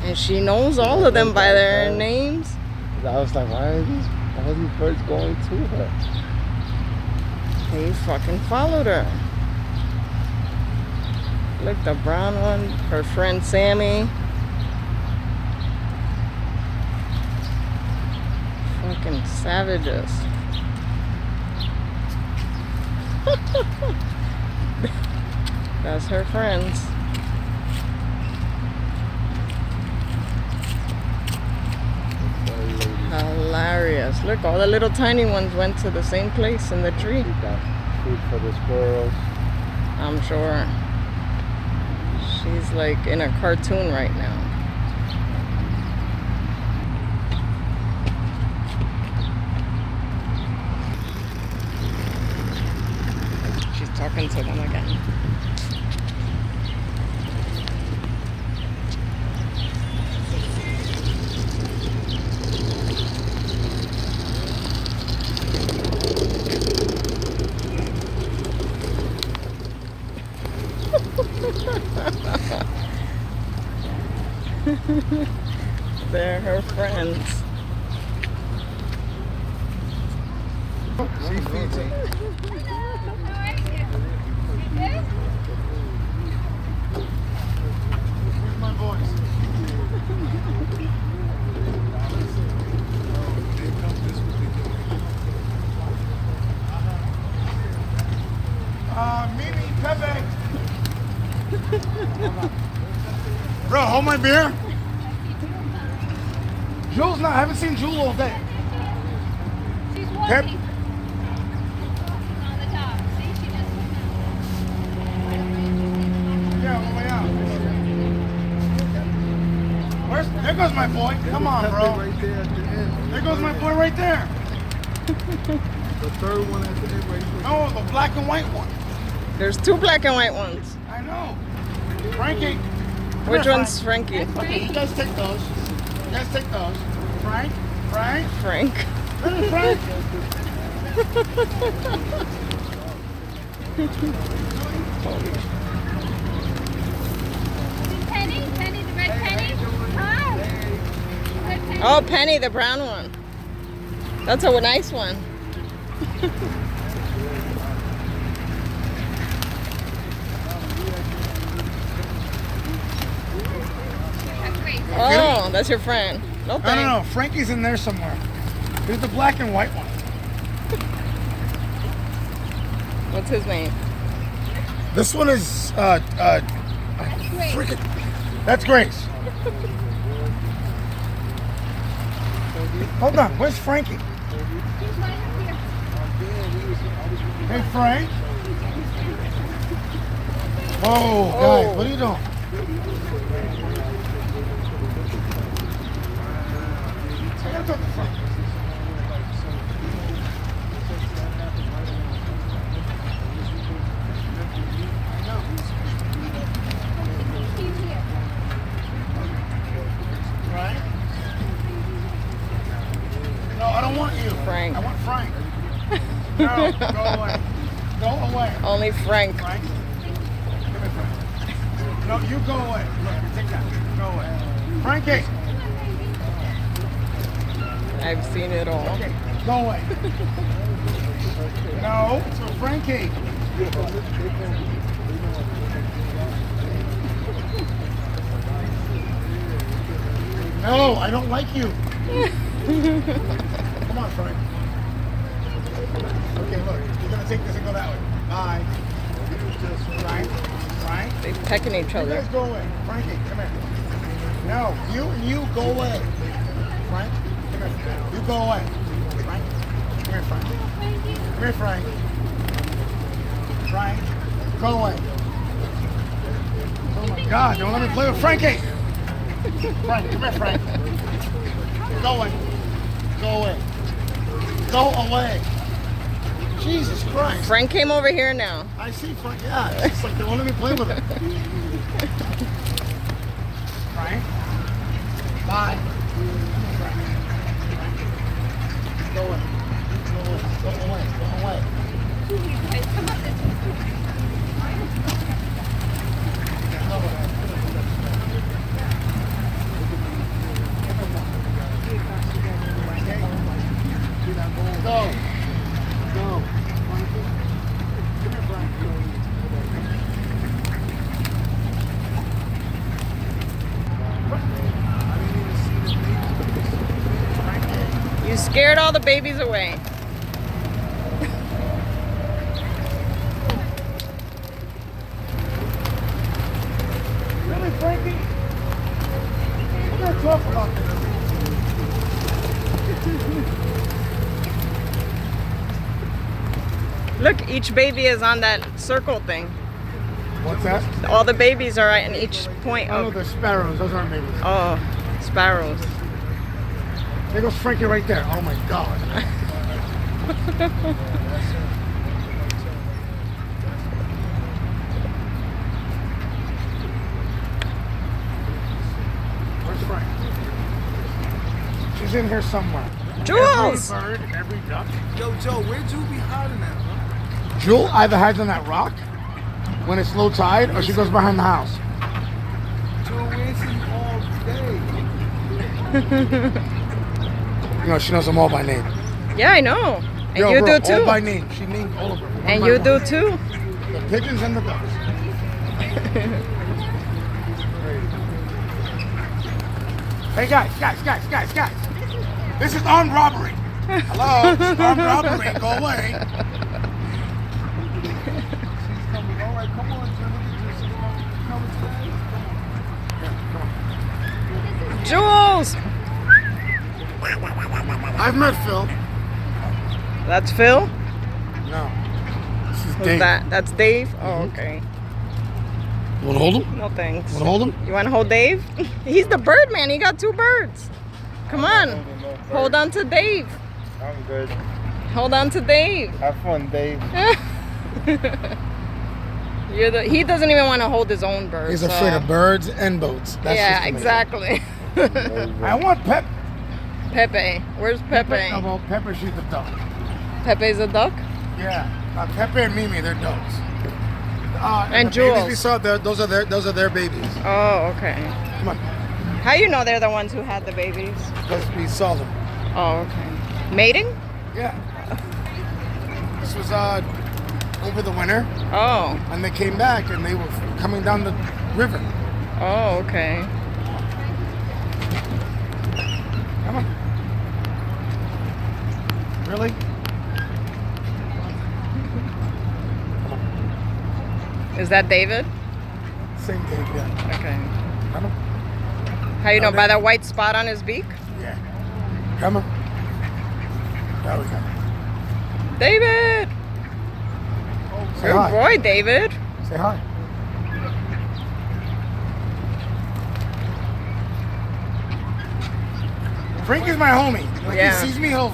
And she knows all of them by their names. I was like, why are all these birds going to her? He fucking followed her. Look, the brown one, her friend Sammy. Fucking savages. That's her friends. Hilarious. Look, all the little tiny ones went to the same place in the tree. We got food for the squirrels. I'm sure. She's like in a cartoon right now. She's talking to them again. They're her friends. She feeds them. Where's my voice? Mimi, Pepe. Bro, hold my beer. Jules, I haven't seen Jewel all day. She's walking. On the top. See, she just Yeah, on the way out. There goes my boy. Come on, bro. Right there at the end. There goes my boy right there. The third one at the end right there. No, the black and white one. There's two black and white ones. I know. Frankie. Which one's Frankie? Okay, you guys take those. You guys take those. Frank. Frank. Where's Frank? Penny, the red penny. Hi. Red penny. Oh, Penny, the brown one. That's a nice one. That's great. Oh, that's your friend. No I thanks. don't know. Frankie's in there somewhere. Here's the black and white one. What's his name? This one is That's great. freaking. That's Grace. Hold on. Where's Frankie? She's right up here. Hey, Frank. Whoa, guys, what are you doing? I gotta talk to Frank. She's here. Right? No, I don't want you. Frank. I want Frank. No, go away. Go away. Only Frank. Frank. Come here, Frank. No, you go away. Look, take that. Go away. Frankie. I've seen it all. Okay, go away. No, it's for Frankie. No, I don't like you. Come on, Frank. Okay, look, you're gonna take this and go that way. Bye. Frank. They pecking each You other. guys go away. Frankie, come here. No, you and you go away. Frank, come here. You go away. Frank, come here, Frank. Come here, Frank. Frank, go away. Oh my God, don't let me play with Frankie. Frank, come here, Frank. Go away. Go away. Go away. Jesus Christ. Frank came over here now. I see Frank. Yeah, it's like they won't let me play with him. Frank. Bye. Frank. Go away. Go away. Go away. Go away. Guys, come up this way. Go away. scared all the babies away. Really, Frankie? We're gonna talk about this. Look, each baby is on that circle thing. What's that? All the babies are in each point Oh, of. they're sparrows. Those aren't babies. Oh, sparrows. There goes Frankie right there. Oh my God. Where's Frank? She's in here somewhere. Jules! Every bird, every duck. Yo, Joe, where'd you be hiding at, bro? Jewel either hides on that rock when it's low tide, or she goes behind the house. Joe, where's you all day? You know, she knows them all by name. Yeah, I know. And Yo, you bro, do all too. by name. She named all of them. one And by you one. do too. The pigeons and the ducks. Hey guys. This is armed robbery. Hello? This is armed robbery. Go away. She's coming. All right, come on, Jim. Look at this. She's coming today. Jules! I've met Phil. That's Phil? No. This is Who's Dave. that? That's Dave? Oh, okay. You want to hold him? No thanks. Want to hold him? You want to hold Dave? He's the bird man. He got 2 birds. Come on. Hold on to Dave. I'm good. Hold on to Dave. Have fun, Dave. He doesn't even want to hold his own bird. He's so- afraid of birds and boats. That's Yeah, just the man. exactly. I want Pep. Pepe. Where's Pepe? No, well, Pepper, she's the duck. Pepe's a duck? Yeah. Pepe and Mimi, they're ducks. And the babies we Jules. saw, those are their babies. Oh, okay. Come on, How you know they're the ones who had the babies? because we saw them. Oh, okay. Mating? Yeah. This was over the winter, Oh. and they came back, and they were coming down the river. Oh, okay. Come on. Really? Is that David? Same day, yeah. Okay. Come on. How you know? By the white spot on his beak? Yeah. Come on. There we go. David! Say Good hi. boy, David. Say hi. Frank is my homie. Like Yeah. he sees me, he'll